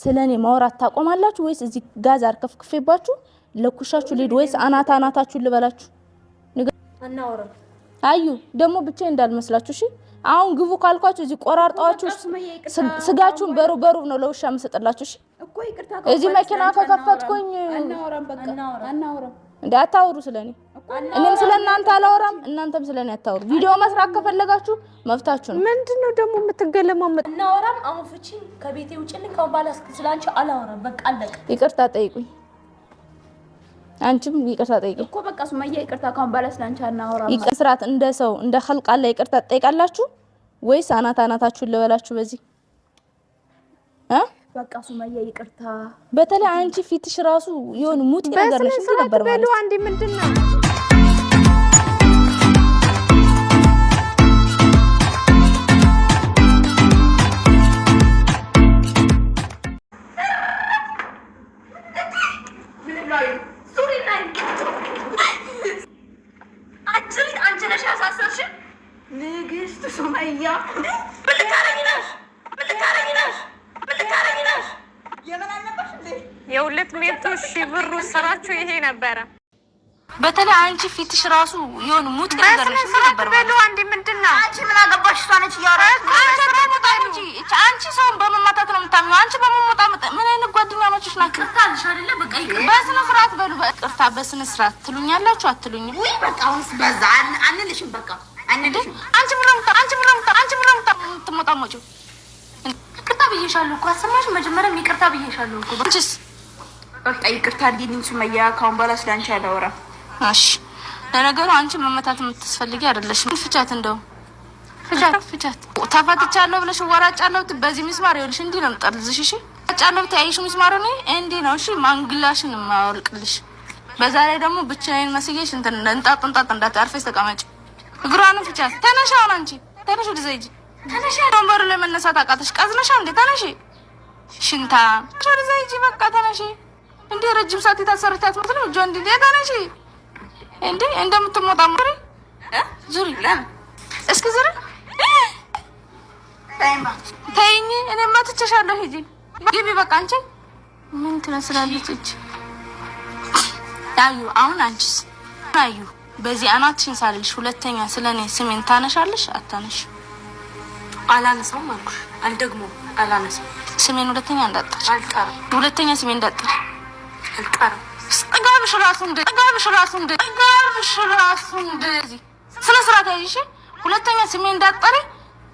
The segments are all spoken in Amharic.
ስለኔ ማውራት ታቆማላችሁ ወይስ እዚህ ጋዝ አርከፍክፌባችሁ ለኩሻችሁ ሊድ ወይስ አናታችሁ ልበላችሁ? አናወራ አዩ ደግሞ ብቻ እንዳልመስላችሁ እሺ። አሁን ግቡ ካልኳችሁ እዚህ ቆራርጣችሁ ስጋችሁን በሩ ነው ለውሻ መስጠላችሁ እሺ። እዚህ መኪና ከከፈትኩኝ አናወራም እንዳታወሩ ስለኔ እኔም ስለናንተ አላወራም እናንተም ስለኔ አታወሩ። ቪዲዮ መስራት ከፈለጋችሁ መፍታችሁ ነው። ምንድነው ደግሞ የምትገለማመጥ? እናወራም አሁን ፍቺ ከቤቴ ውጭልኝ ከባላስ ስላንቺ አላወራም በቃ አለቀ። ይቅርታ ጠይቁኝ። አንቺም ይቅርታ ጠይቁኝ እኮ በቃ ሱመያ ይቅርታ ከባላስ ስላንቺ አናወራም። ይቅርታት እንደ ሰው እንደ ኸልቅ አለ ይቅርታ ጠይቃላችሁ ወይስ አናታችሁን ልበላችሁ በዚህ በቃ ሱመያ ይቅርታ። በተለይ አንቺ ፊትሽ ራሱ የሆነ ሙት ነገር ነሽ ነበር ማለት ነው። አንዴ ምንድነው ንግስት ሱመያ የሁለት መቶ ሺህ ብሩ ስራችሁ ይሄ ነበረ። በተለይ አንቺ ፊትሽ ራሱ የሆነ ሙት ነገር ነሽ ነበር ማለት ነው። አንዴ ምንድነው አንቺ ምን አገባሽ? እሷነች ያወራች አንቺ ሰውን በመማታት ነው የምታምኚው። አንቺ በመሞጣመጥ ምን አይነት ጓደኛ ማችሽ ናችሁ? ታልሽ አይደለ? በቃ በስነ ስርዓት በሉ። በቅርታ በስነ ስርዓት ትሉኛላችሁ አትሉኝም? ወይ በቃ አሁንስ በዛ አንልሽም። በቃ አንልሽም። አንቺ ምንም ትሞጣሞጪው ይቅርታ ብዬሻለሁ እኮ አሰማሽ? መጀመሪያም ይቅርታ ብዬሻለሁ እኮ። አንቺስ በቃ ይቅርታ አድርጊልኝ ሱመያ፣ ካሁን በኋላ ስላንቺ አላወራም። እሺ ለነገሩ አንቺ መመታት የምትፈልጊ አይደለሽም። ፍቻት እንደው ፍቻት ተፋትቻለሁ ብለሽ ወራጫለሁ። በዚህ ሚስማር ይኸውልሽ እንዲህ ነው የምጠልዝሽ። እሺ ወራጫለሁ ታይሽ ሚስማሩ ነው እንዲህ ነው። እሺ ማንግላሽን ማወልቅልሽ። በዛ ላይ ደግሞ ብቻዬን መስዬሽ እንጣጥ እንዳታርፈሽ ተቀመጪ። እግሯንም ፍቻት። ተነሽ አሁን አንቺ ተነሽ ወደ ዘይጂ ተነሽ። ወንበሩ ላይ መነሳት አቃተሽ? ቀዝነሻ እንዴ? ተነሽ ሽንታ ወደ ዘይጂ በቃ ተነሽ። እንዴ ረጅም ሰዓት የታሰረቻት ማለት ነው። ጆን እንዴ ተነሽ እንዴ እንደምትሞጣሙሪ ዙሪ ለምን እስኪ ዙሪ ተይኝ። እኔማ ትቸሻለሁ። ሂጂ ግቢ በቃ። አንቺ ምን ትመስላለች እቺ አዩ። አሁን አንቺስ አዩ በዚህ አናትሽን ሳልልሽ ሁለተኛ ስለኔ ስሜን ታነሻለሽ አታነሽ? አላነሳውም አልኩሽ። አልደግሞም አላነሳም። ስሜን ሁለተኛ እንዳትጠሪ። አልጠራም። ሁለተኛ ስሜን እንዳትጠሪ። አልጠራም። ጠጋብሽ ራሱ እንደዚህ ስነ ስርዓት ያይሽ። ሁለተኛ ስሜን እንዳትጠሪ።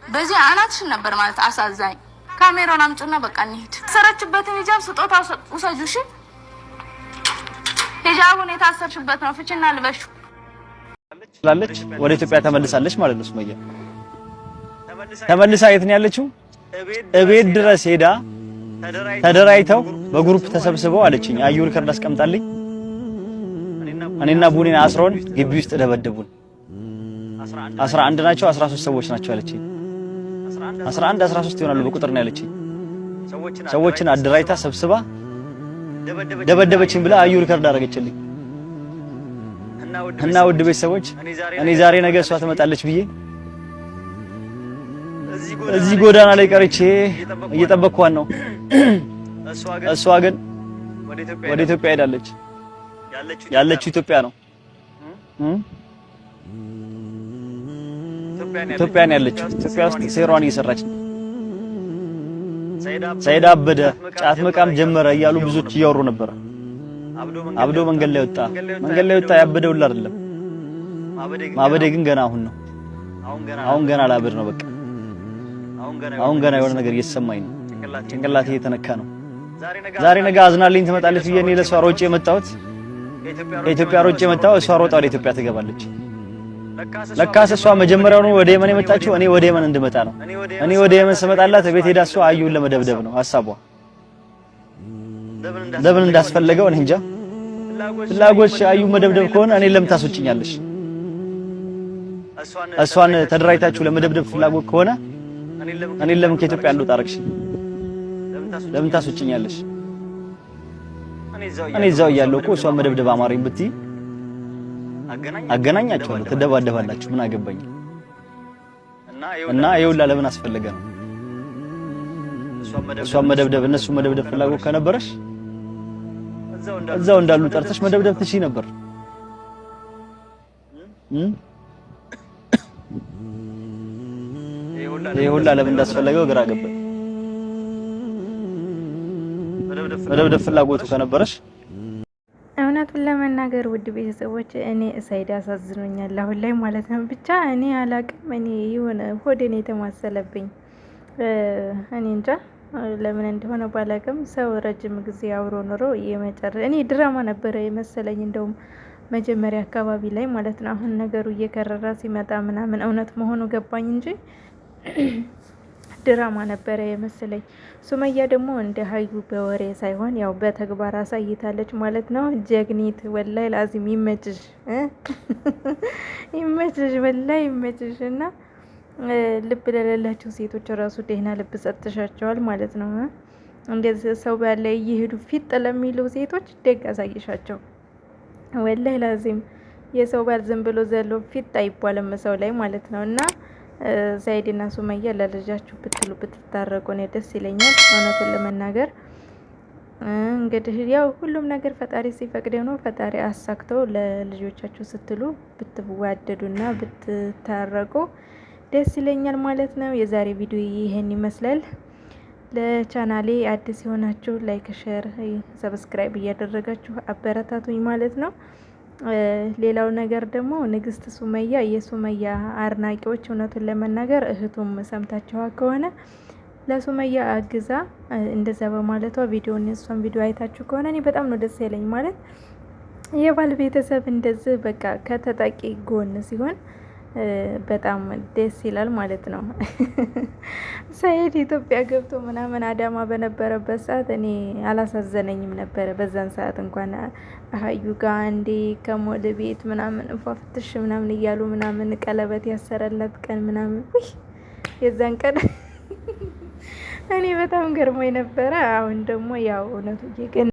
በዚህ አናትሽን ነበር ማለት አሳዛኝ። ካሜራውን አምጪና በቃ እንሂድ። ሰረችበትን ሂጃብ ስጦታ ውሰጁ። እሺ ሂጃቡን የታሰርሽበት ነው። ፍቺና ልበሹ ስላለች ወደ ኢትዮጵያ ተመልሳለች ማለት ነው። ሱመያ ተመልሳ የት ነው ያለችው? እቤት ድረስ ሄዳ ተደራይተው በግሩፕ ተሰብስበው አለችኝ። አዩ ሪከርድ አስቀምጣልኝ እኔና ቡኒን አስሮን ግቢ ውስጥ ደበደቡን። 11 ናቸው 13 ሰዎች ናቸው አለችኝ። 11 13 ይሆናሉ በቁጥር ነው ያለችኝ። ሰዎችን አደራይታ ሰብስባ ደበደበችኝ ብላ አዩ ሪከርድ አደረገችልኝ። እና ውድ ቤተሰቦች እኔ ዛሬ ነገ እሷ ትመጣለች ብዬ እዚህ ጎዳና ላይ ቀርቼ እየጠበቅኳት ነው። እሷ ግን ወደ ኢትዮጵያ ሄዳለች። ያለችው ኢትዮጵያ ነው። ኢትዮጵያ ነው ያለችው። ኢትዮጵያ ውስጥ ሴሯን እየሰራች ነው። ሰይዳ አበደ፣ ጫት መቃም ጀመረ እያሉ ብዙዎች እያወሩ ነበር። አብዶ መንገድ ላይ ወጣ። ያበደው አይደለም ማበዴ ግን ገና አሁን ነው። አሁን ገና ላበድ ነው። በቃ አሁን ገና የሆነ ነገር እየተሰማኝ ነው። ጭንቅላቴ እየተነካ ነው። ዛሬ ነገ አዝናልኝ ትመጣለች ብዬ እኔ ለሷ ሮጬ የመጣሁት ከኢትዮጵያ ሮጬ የመጣሁት እሷ ሮጣ ወደ ኢትዮጵያ ትገባለች። ለካስ እሷ መጀመሪያው ነው ወደ የመን የመጣችው እኔ ወደ የመን እንድመጣ ነው። እኔ ወደ የመን ስመጣላት ቤት ሄዳ እሷ አዩን ለመደብደብ ነው ሐሳቧ። ለምን እንዳስፈለገው እኔ እንጃ። ፍላጎትሽ አዩ መደብደብ ከሆነ እኔ ለምን ታስወጭኛለሽ? እሷን ተደራይታችሁ ለመደብደብ ፍላጎት ከሆነ እኔ ለምን ከኢትዮጵያ እንደወጣ አደረግሽ? ለምን ታስወጭኛለሽ? እኔ እዛው እያለሁ እኮ እሷን መደብደብ አማረኝ ብትይ አገናኛችኋለሁ፣ ትደባደባላችሁ። ምን አገባኝ? እና ይኸውልህ ለምን አስፈለገ ነው? እሷን መደብደብ እነሱ መደብደብ ፍላጎት ከነበረሽ እዛው እንዳሉ ጠርተሽ መደብደብ ትችይ ነበር። ይሄ ሁላ ለምን እንዳስፈለገው ግራ ገባኝ። መደብደብ ፍላጎቱ ከነበረሽ እውነቱን ለመናገር ውድ ቤተሰቦች እኔ ሰይድ አሳዝኖኛል አሁን ላይ ማለት ነው። ብቻ እኔ አላቅም፣ እኔ የሆነ ሆዴን የተማሰለብኝ እኔ እንጃ ለምን እንደሆነ ባላቅም። ሰው ረጅም ጊዜ አብሮ ኖሮ እኔ ድራማ ነበረ የመሰለኝ እንደውም መጀመሪያ አካባቢ ላይ ማለት ነው። አሁን ነገሩ እየከረረ ሲመጣ ምናምን እውነት መሆኑ ገባኝ እንጂ ድራማ ነበረ የመሰለኝ። ሱመያ ደግሞ እንደ ሀዩ በወሬ ሳይሆን ያው በተግባር አሳይታለች ማለት ነው። ጀግኒት ወላይ ላዚም ይመችሽ፣ ይመችሽ፣ ወላይ ይመችሽ። እና ልብ ለሌላቸው ሴቶች ራሱ ደህና ልብ ሰጥሻቸዋል ማለት ነው። እንደዚህ ሰው ባለ እየሄዱ ፊት ለሚሉ ሴቶች ደግ አሳይሻቸው። ወላይ ላዚም የሰው ባል ዝም ብሎ ዘሎ ፊት አይባልም ሰው ላይ ማለት ነው። እና ሰይድና ሱመያ ለልጃችሁ ብትሉ ብትታረቁ እኔ ደስ ይለኛል እውነቱን ለመናገር። እንግዲህ ያው ሁሉም ነገር ፈጣሪ ሲፈቅደው ነው። ፈጣሪ አሳክተው ለልጆቻችሁ ስትሉ ብትዋደዱና ብትታረቁ ደስ ይለኛል ማለት ነው። የዛሬ ቪዲዮ ይሄን ይመስላል። ለቻናሌ አዲስ የሆናችሁ ላይክ፣ ሼር፣ ሰብስክራይብ እያደረጋችሁ አበረታቱኝ ማለት ነው። ሌላው ነገር ደግሞ ንግስት ሱመያ የሱመያ አድናቂዎች እውነቱን ለመናገር እህቱም ሰምታችኋ ከሆነ ለሱመያ አግዛ እንደዛ በማለቷ እሷን ቪዲዮ አይታችሁ ከሆነ እኔ በጣም ነው ደስ ያለኝ። ማለት የባል ቤተሰብ እንደዚህ በቃ ከተጠቂ ጎን ሲሆን በጣም ደስ ይላል ማለት ነው። ሰይድ ኢትዮጵያ ገብቶ ምናምን አዳማ በነበረበት ሰዓት እኔ አላሳዘነኝም ነበረ። በዛን ሰዓት እንኳን ሀዩ ጋር አንዴ ከሞል ቤት ምናምን ፏፍትሽ ምናምን እያሉ ምናምን ቀለበት ያሰረላት ቀን ምናምን የዛን ቀን እኔ በጣም ገርሞኝ ነበረ። አሁን ደግሞ ያው እውነቱ